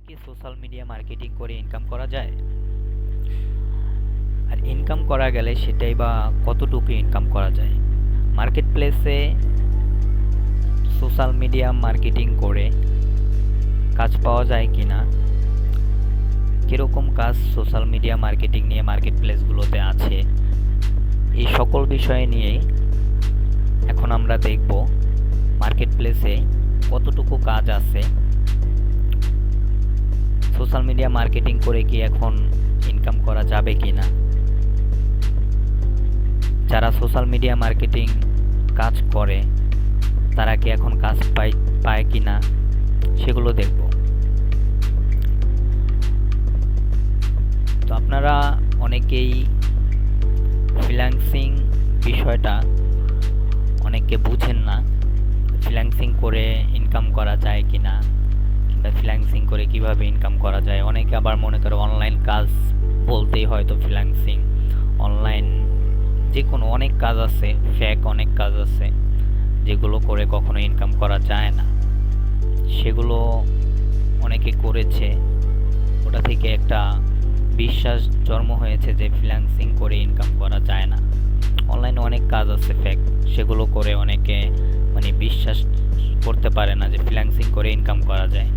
কি social media marketing করে income করা যায়? আর ইনকাম করা গেলে সেটাই বা কতটুকু ইনকাম করা যায়? মার্কেট প্লেসে সোশ্যাল মিডিয়া মার্কেটিং করে কাজ পাওয়া যায় কি না? কীরকম কাজ সোশ্যাল মিডিয়া মার্কেটিং নিয়ে মার্কেট প্লেসগুলোতে আছে? এই সকল বিষয় নিয়ে এখন আমরা দেখব মার্কেট প্লেসে কতটুকু কাজ আছে। সোশ্যাল মিডিয়া মার্কেটিং করে কি এখন ইনকাম করা যাবে কি না? যারা সোশ্যাল মিডিয়া মার্কেটিং কাজ করে তারা কি এখন কাজ পায় কি না সেগুলো দেখব। তো আপনারা অনেকেই ফ্রিল্যান্সিং বিষয়টা অনেকে বুঝেন না। ফ্রিল্যান্সিং করে ইনকাম করা যায় কি না, কিংবা ফ্রিল্যান্সিং করে কিভাবে ইনকাম করা যায়। অনেকে আবার মনে করে অনলাইন কাজ বলতেই হয়তো ফ্রিল্যান্সিং। অনলাইন যে কোনো অনেক কাজ আছে, ফেক অনেক কাজ আছে যেগুলো করে কখনো ইনকাম করা যায় না। সেগুলো অনেকে করেছে, ওটা থেকে একটা বিশ্বাস জন্ম হয়েছে যে ফ্রিল্যান্সিং করে ইনকাম করা যায় না। অনলাইনে অনেক কাজ আছে ফেক, সেগুলো করে অনেকে বিশ্বাস করতে পারে না যে ফ্রিল্যান্সিং করে ইনকাম করা যায়।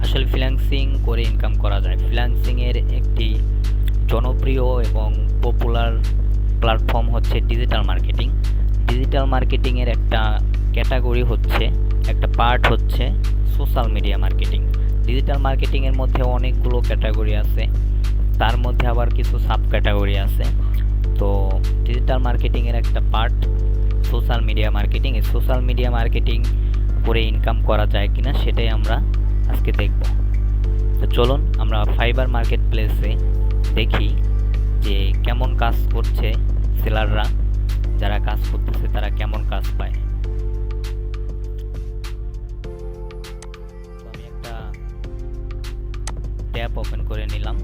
আসলে ফ্রিল্যান্সিং করে ইনকাম করা যায়। ফ্রিল্যান্সিংয়ের একটি জনপ্রিয় এবং পপুলার প্ল্যাটফর্ম হচ্ছে ডিজিটাল মার্কেটিং। ডিজিটাল মার্কেটিংয়ের একটা ক্যাটাগরি হচ্ছে, একটা পার্ট হচ্ছে সোশ্যাল মিডিয়া মার্কেটিং। ডিজিটাল মার্কেটিংয়ের মধ্যে অনেকগুলো ক্যাটাগরি আছে, তার মধ্যে আবার কিছু সাব ক্যাটাগরি আছে। তো ডিজিটাল মার্কেটিংয়ের একটা পার্ট সোশ্যাল মিডিয়া মার্কেটিং। এই সোশ্যাল মিডিয়া মার্কেটিং করে ইনকাম করা যায় কিনা সেটাই আমরা আজকে দেখব। তো চলুন আমরা ফাইবার মার্কেট প্লেসে দেখি যে কেমন কাজ করছে সেলাররা, যারা কাজ করতেছে তারা কেমন কাজ পায়। তো আমি একটা ট্যাব ওপেন করে নিলাম।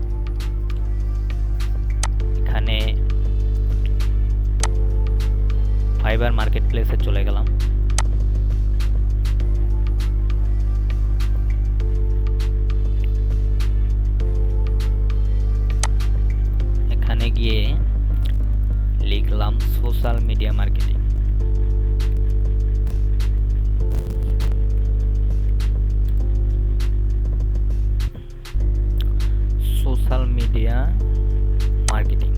এখানে ফাইবার মার্কেট প্লেসে চলে গেলাম। এখানে গিয়ে লিখলাম social media marketing. Social media marketing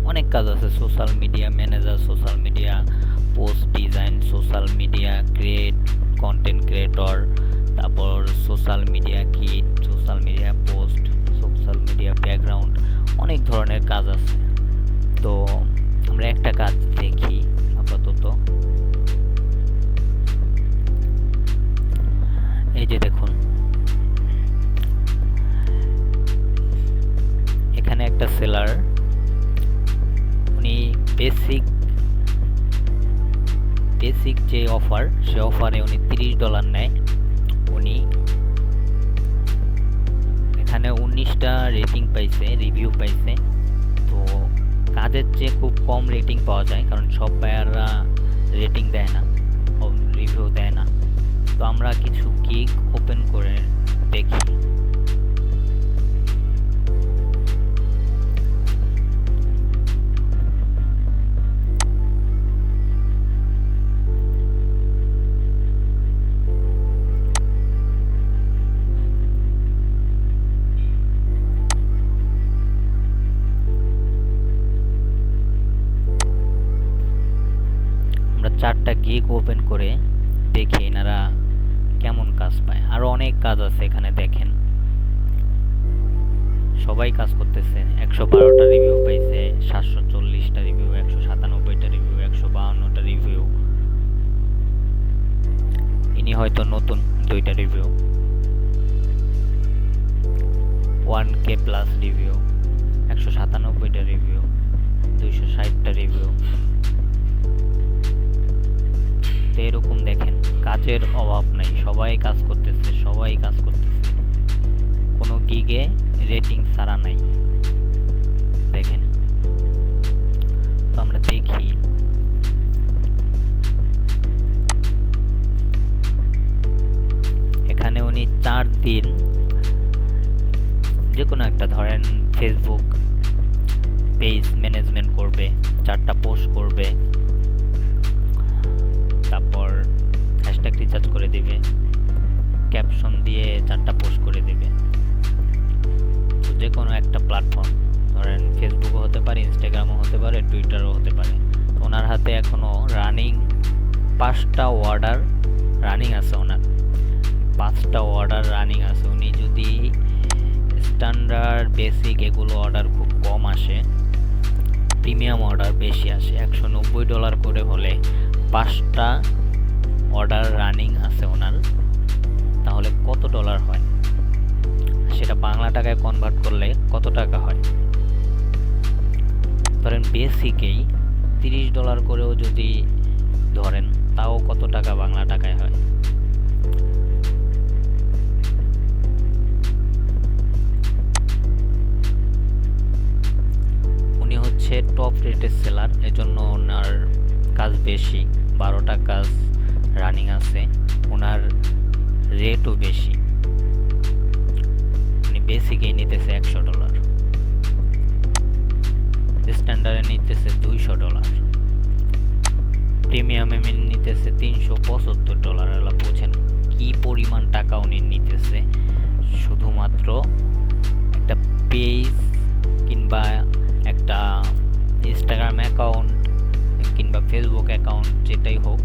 অনেক কাজ আছে। Social media manager, social media post design, social media content creator, তারপর social media kit, social media post, social media background, অনেক ধরনের কাজ আছে। তো আমরা একটা কাজ দেখি আপাতত। এই যে দেখুন, এখানে একটা সেলার, উনি বেসিক যে অফার, সে অফারে উনি $30 নেয়। উনি এখানে 19টা রেটিং পাইছে, রিভিউ পাইছে। তো কাজের চেয়ে খুব কম রেটিং পাওয়া যায়, কারণ সব বায়াররা রেটিং দেয় না, রিভিউ দেয় না। তো আমরা কিছু গিগ ওপেন করে দেখি। আমরা 4টা গিগ ওপেন করে দেখি এনারা কেমন কাজ পায়। আরো অনেক কাজ আছে এখানে, দেখেন সবাই কাজ করতেছে। 112টা রিভিউ পাইছে, 740টা রিভিউ, 197টা রিভিউ, 152টা রিভিউ। ইনি হয়তো নতুন, 2টা রিভিউ, 1K প্লাস রিভিউ, 197টা রিভিউ, 260টা রিভিউ। তো এরকম দেখেন, কাজের অভাব নাই, সবাই কাজ করতেছে, কোনো গিগে রেটিং ছাড়া নাই। দেখেন, তো আমরা দেখি এখানে উনি 4 দিন যে কোনো একটা ধরেন ফেসবুক পেজ ম্যানেজমেন্ট করবে, 4টা পোস্ট করবে, তারপর হ্যাশট্যাগ রিচার্জ করে দিবে, ক্যাপশন দিয়ে 4টা পোস্ট করে দিবে। তো যে কোনো একটা প্ল্যাটফর্ম, ধরেন ফেসবুকও হতে পারে, ইনস্টাগ্রামও হতে পারে, টুইটারও হতে পারে। ওনার হাতে এখনও রানিং 5টা অর্ডার রানিং আছে। ওনার 5টা অর্ডার রানিং আছে। উনি যদি স্ট্যান্ডার্ড, বেসিক এগুলো অর্ডার খুব কম আসে, প্রিমিয়াম অর্ডার বেশি আসে, $190 করে হলে 5টা অর্ডার রানিং আছে ওনার, তাহলে কত ডলার হয়? সেটা বাংলা টাকায় কনভার্ট করলে কত টাকা হয়? ধরেন বেসিকেই $30 করেও যদি ধরেন, তাও কত টাকা বাংলা টাকায় হয়? উনি হচ্ছে টপ রেটের সেলার, এজন্য ওনার কাজ বেশি, 12টা কাজ রানিং আছে, ওনার রেটও বেশি। উনি বেসিকেই নিতেছে $100, স্ট্যান্ডার্ডে নিতেছে $200, প্রিমিয়ামে নিতেছে $375। এলা বুঝেন কি পরিমাণ টাকা উনি নিতেছে শুধুমাত্র একটা পেজ কিংবা একটা ইনস্টাগ্রাম অ্যাকাউন্ট কিংবা ফেসবুক অ্যাকাউন্ট যেটাই হোক,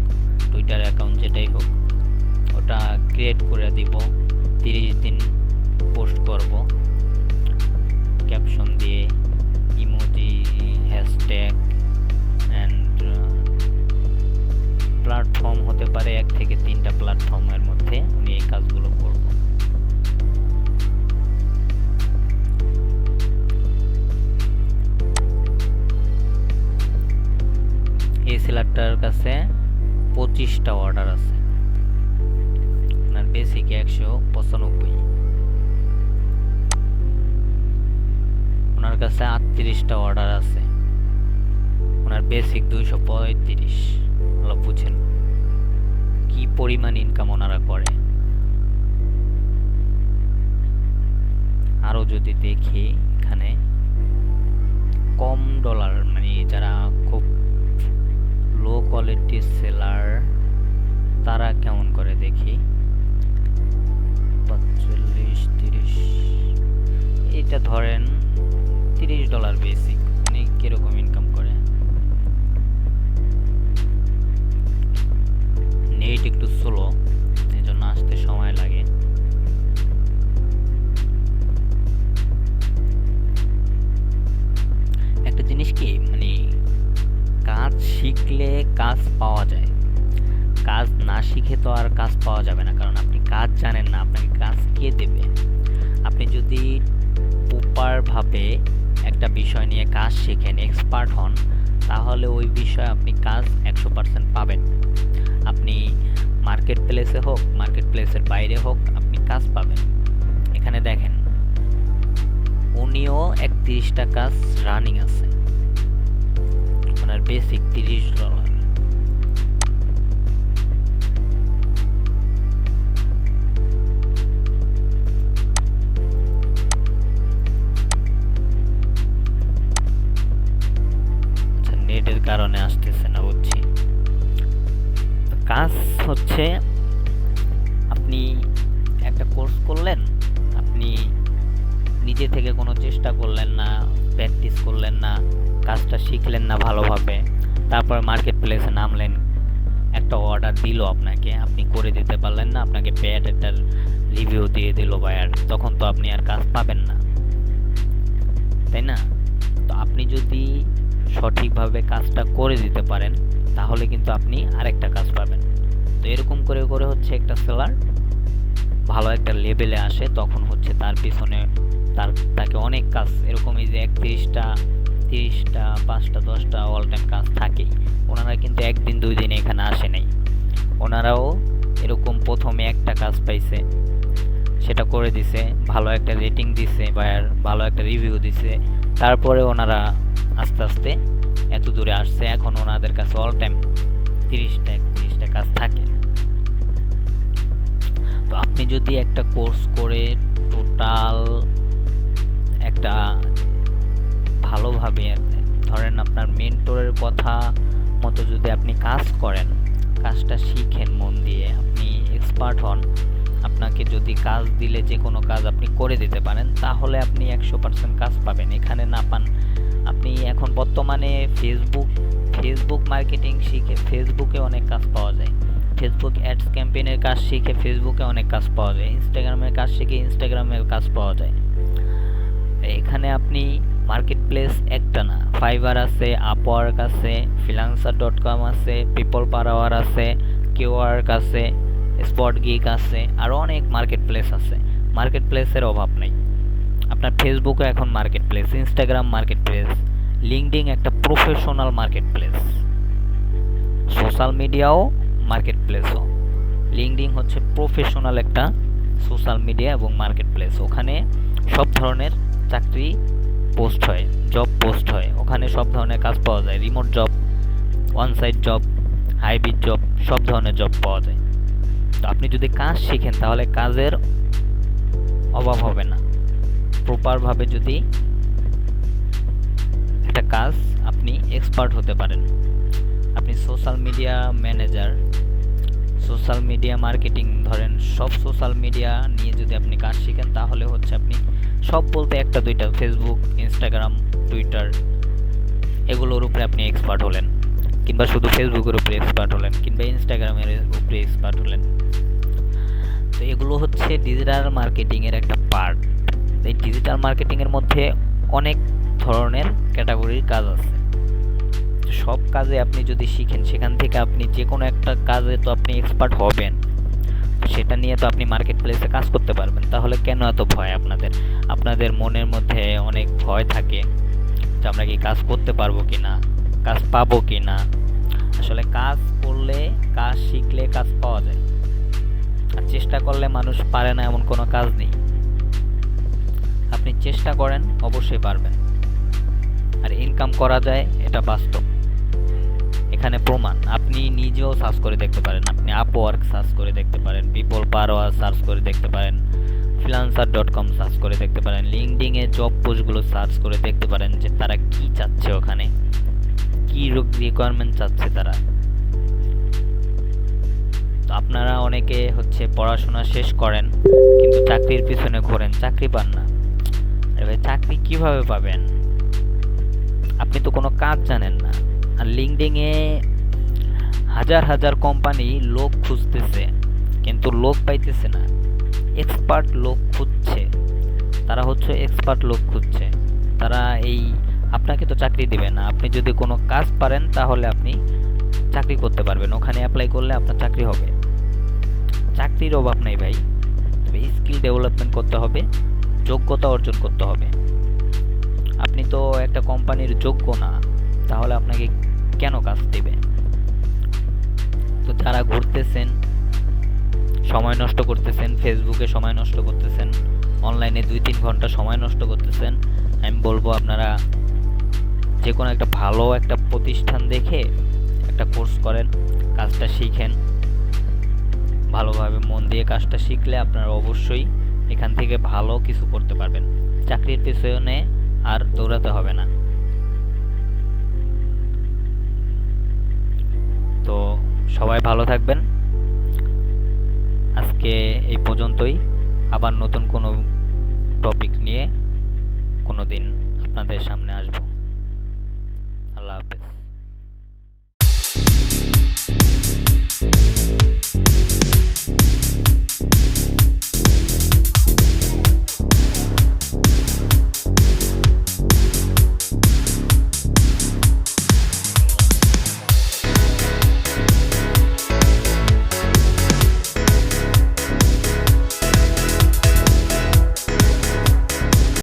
টুইটার অ্যাকাউন্ট যেটাই হোক, ওটা ক্রিয়েট করে দিব, 30 দিন পোস্ট করব, ক্যাপশন দিয়ে, ইমোজি, হ্যাশট্যাগ অ্যান্ড প্ল্যাটফর্ম হতে পারে 1 থেকে 3টা প্ল্যাটফর্মের মধ্যে উনি এই কাজগুলো করব। এই সেলারটার কাছে 25টা অর্ডার আছে, ওনার বেসিক 195, ওনার কাছে 38টা অর্ডার আছে, ওনার বেসিক 235। বুঝেন কি পরিমাণ ইনকাম ওনারা করে। আরো যদি দেখি এখানে কম ডলার, মানে যারা খুব লো কোয়ালিটির সেলার তারা কেমন করে দেখি, 45, 30, এটা ধরেন $30 বেসিক, মানে কিরকম ইনকাম করে। নেট একটু স্লো, এজন্য আসতে সময় লাগে। একটা জিনিস কি, মানে কাজ শিখলে কাজ পাওয়া যায়, কাজ না শিখে তো আর কাজ পাওয়া যাবে না, কারণ আপনি কাজ জানেন না, আপনাকে কাজ কে দেবে? আপনি যদি প্রপারভাবে একটা বিষয় নিয়ে কাজ শিখেন, এক্সপার্ট হন, তাহলে ওই বিষয়ে আপনি কাজ 100% পাবেন। আপনি মার্কেট প্লেসে হোক, মার্কেট প্লেসের বাইরে হোক, আপনি কাজ পাবেন। এখানে দেখেন উনিও 31টা কাজ রানিং আছে, ওনার বেসিক $30। নেটের কারণে আসতেছে না, বুঝছি। কাজ হচ্ছে আপনি একটা কোর্স করলেন, আপনি নিজে থেকে কোনো চেষ্টা করলেন না, প্র্যাকটিস করলেন না, কাজটা শিখলেন না ভালোভাবে, তারপর মার্কেট প্লেসে নামলেন, একটা অর্ডার দিল আপনাকে, আপনি করে দিতে পারলেন না, আপনাকে ব্যাড একটা রিভিউ দিয়ে দিল বায়ার, তখন তো আপনি আর কাজ পাবেন না, তাই না? তো আপনি যদি সঠিকভাবে কাজটা করে দিতে পারেন, তাহলে কিন্তু আপনি আরেকটা কাজ পাবেন। তো এরকম করে করে হচ্ছে একটা সেলার ভালো একটা লেভেলে আসে, তখন হচ্ছে তার পিছনে তাকে অনেক কাজ, এরকম এই যে 31টা, 30টা, 5টা, 10টা অল টাইম কাজ থাকেই। ওনারা কিন্তু একদিন 2 দিন এখানে আসে নাই, ওনারাও এরকম প্রথমে একটা কাজ পাইছে, সেটা করে দিছে, ভালো একটা রেটিং দিছে বায়ার, ভালো একটা রিভিউ দিছে, তারপরে ওনারা আস্তে আস্তে এত দূরে আসছে। এখন ওনাদের কাছে অল টাইম 30টা, 31টা কাজ থাকে। তো আপনি যদি একটা কোর্স করে টোটাল একটা ভালোভাবে ধরেন আপনার মেন্টরের কথা মতো যদি আপনি কাজ করেন, কাজটা শিখেন মন দিয়ে, আপনি এক্সপার্ট হন, আপনাকে যদি কাজ দিলে যে কোনো কাজ আপনি করে দিতে পারেন, তাহলে আপনি 100% কাজ পাবেন। এখানে না পান, আপনি এখন বর্তমানে ফেসবুক মার্কেটিং শিখে ফেসবুকে অনেক কাজ পাওয়া যায়, ফেসবুক অ্যাডস ক্যাম্পেইনের কাজ শিখে ফেসবুকে অনেক কাজ পাওয়া যায়, ইনস্টাগ্রামের কাজ শিখে ইনস্টাগ্রামের কাজ পাওয়া যায়। এখানে আপনি মার্কেট প্লেস একটা না, ফাইবার আছে, আপওয়ার্ক আছে, freelancer.com আছে, পিপল পার আওয়ার আছে, কিওয়ার্ক আছে, স্পট গিগ আছে, আরও অনেক মার্কেট প্লেস আছে। মার্কেট প্লেসের অভাব নেই। আপনার ফেসবুকও এখন market place, Instagram market place, LinkedIn একটা প্রফেশনাল মার্কেট প্লেস, সোশ্যাল মিডিয়াও মার্কেট প্লেসও। লিঙ্কডিন হচ্ছে প্রফেশনাল একটা সোশ্যাল মিডিয়া এবং মার্কেট প্লেস। ওখানে সব ধরনের চাকরি পোস্ট হয়, জব পোস্ট হয়, ওখানে সব ধরনের কাজ পাওয়া যায়, remote job, onsite job, hybrid job, সব ধরনের জব পাওয়া যায়। তো আপনি যদি কাজ শিখেন তাহলে কাজের অভাব হবে না। প্রপারভাবে যদি একটা কাজ আপনি এক্সপার্ট হতে পারেন, আপনি social media manager, social media marketing, ধরেন সব সোশ্যাল মিডিয়া নিয়ে যদি আপনি কাজ শিখেন তাহলে হচ্ছে আপনি সব বলতে একটা দুইটা, ফেসবুক, ইনস্টাগ্রাম, টুইটার, এগুলোর উপরে আপনি এক্সপার্ট হলেন, কিংবা শুধু ফেসবুকের উপরে এক্সপার্ট হলেন, কিংবা ইনস্টাগ্রামের উপরে এক্সপার্ট হলেন। তো এগুলো হচ্ছে ডিজিটাল মার্কেটিংয়ের একটা পার্ট। এই ডিজিটাল মার্কেটিংয়ের মধ্যে অনেক ধরনের ক্যাটাগরির কাজ আছে। সব কাজে আপনি যদি শিখেন, সেখান থেকে আপনি যে কোনো একটা কাজে তো আপনি এক্সপার্ট হবেন, সেটা নিয়ে তো আপনি মার্কেট প্লেসে কাজ করতে পারবেন। তাহলে কেন এত ভয় আপনাদের মনের মধ্যে অনেক ভয় থাকে যে আমরা কি কাজ করতে পারবো কি না, কাজ পাবো কি না। আসলে কাজ করলে, কাজ শিখলে কাজ পাওয়া যায়, আর চেষ্টা করলে মানুষ পারে না এমন কোনো কাজ নেই। আপনি চেষ্টা করেন, অবশ্যই পারবেন। আর ইনকাম করা যায়, এটা বাস্তব। এখানে প্রমাণ, আপনি নিজেও সার্চ করে দেখতে পারেন, আপনি আপওয়ার্ক সার্চ করে দেখতে পারেন, পিপল পার আওয়ার সার্চ করে দেখতে পারেন, freelancer.com সার্চ করে দেখতে পারেন, লিঙ্কডিনে জব পোস্টগুলো সার্চ করে দেখতে পারেন যে তারা কি চাচ্ছে, ওখানে কি রিকোয়ারমেন্ট চাচ্ছে তারা। তো আপনারা অনেকে হচ্ছে পড়াশোনা শেষ করেন কিন্তু চাকরির পিছনে ঘোরেন, চাকরি পান না। আরে ভাই, চাকরি কিভাবে পাবেন? আপনি তো কোনো কাজ জানেন না। আর লিঙ্কডিনে হাজার হাজার কোম্পানি লোক খুঁজতেছে কিন্তু লোক পাইতেছে না, এক্সপার্ট লোক খুঁজছে। তারা হচ্ছে এক্সপার্ট লোক খুঁজছে। তারা আপনাকে তো চাকরি দিবে না। আপনি যদি কোনো কাজ পারেন তাহলে আপনি চাকরি করতে পারবেন, ওখানে অ্যাপ্লাই করলে আপনার চাকরি হবে। চাকরির অভাব নেই ভাই, তবে স্কিল ডেভেলপমেন্ট করতে হবে, যোগ্যতা অর্জন করতে হবে। আপনি তো একটা কোম্পানির যোগ্য না, তাহলে আপনাকে কেন কাজ দেবে? তো যারা ঘুরতেছেন, সময় নষ্ট করতেছেন, ফেসবুকে সময় নষ্ট করতেছেন, অনলাইনে 2-3 ঘন্টা সময় নষ্ট করতেছেন, আমি বলবো আপনারা যে কোনো একটা ভালো একটা প্রতিষ্ঠান দেখে একটা কোর্স করেন, কাজটা শিখেন। ভালোভাবে মন দিয়ে কাজটা শিখলে আপনারা অবশ্যই এখান থেকে ভালো কিছু করতে পারবেন। চাকরির পেছনে আর দৌড়াতে হবে না। তো সবাই ভালো থাকবেন। আজকে এই পর্যন্তই। আবার নতুন কোনো টপিক নিয়ে কোনো দিন আপনাদের সামনে আসবো। আল্লাহ হাফেজ।